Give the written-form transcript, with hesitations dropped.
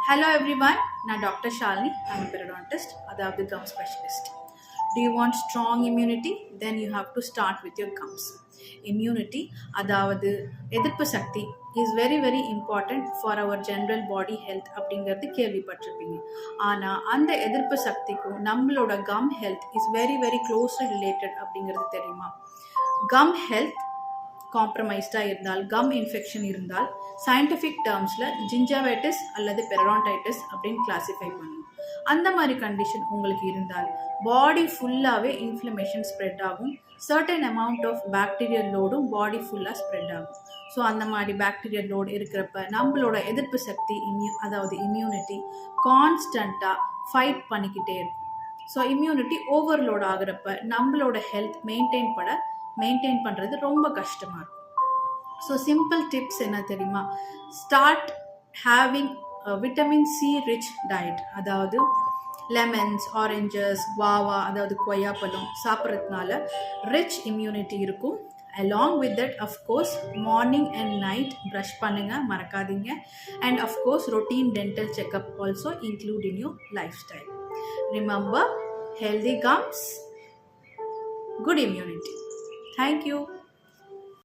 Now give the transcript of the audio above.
Hello everyone, நான் doctor Shalini. I'm a periodontist, அதாவது gum specialist. Do you want strong immunity? Then you have to start with your gums. Immunity, அதாவது எதிர்ப்பு சக்தி is very very important for our general body health அப்படிங்கிறது கேள்விப்பட்டிருப்பீங்க. ஆனால் அந்த எதிர்ப்பு சக்திக்கும் நம்மளோட gum health is very very closely related அப்படிங்கிறது தெரியுமா? Gum health காம்ப்ரமைஸ்டாக இருந்தால், கம் இன்ஃபெக்ஷன் இருந்தால், சயின்டிஃபிக் டேர்ம்ஸில் ஜிஞ்சவைட்டிஸ் அல்லது பெரடான்டைட்டிஸ் அப்படின்னு கிளாஸிஃபை பண்ணுவோம். அந்த மாதிரி கண்டிஷன் உங்களுக்கு இருந்தால் பாடி ஃபுல்லாகவே இன்ஃப்ளமேஷன் ஸ்ப்ரெட் ஆகும். சர்டன் அமௌண்ட் ஆஃப் பாக்டீரியல் லோடும் பாடி ஃபுல்லாக ஸ்ப்ரெட் ஆகும். ஸோ அந்த மாதிரி பாக்டீரியல் லோடு இருக்கிறப்ப நம்மளோட எதிர்ப்பு சக்தி அதாவது இம்யூனிட்டி கான்ஸ்டண்ட்டாக ஃபைட் பண்ணிக்கிட்டே இருக்கும். ஸோ இம்யூனிட்டி ஓவர்லோட் ஆகிறப்ப நம்மளோட ஹெல்த் மெயின்டைன் பண்ணுறது ரொம்ப கஷ்டமாக இருக்கும். ஸோ சிம்பிள் டிப்ஸ் என்ன தெரியுமா? Start having vitamin C rich diet, அதாவது லெமன்ஸ், ஆரஞ்சஸ், குவாவா அதாவது கொய்யாப்பழம் சாப்பிட்றதுனால ரிச் இம்யூனிட்டி இருக்கும். along with that of course morning and night brush பண்ணுங்க மறக்காதீங்க. and of course routine dental checkup also include in your lifestyle. Remember, healthy gums, good immunity. Thank you.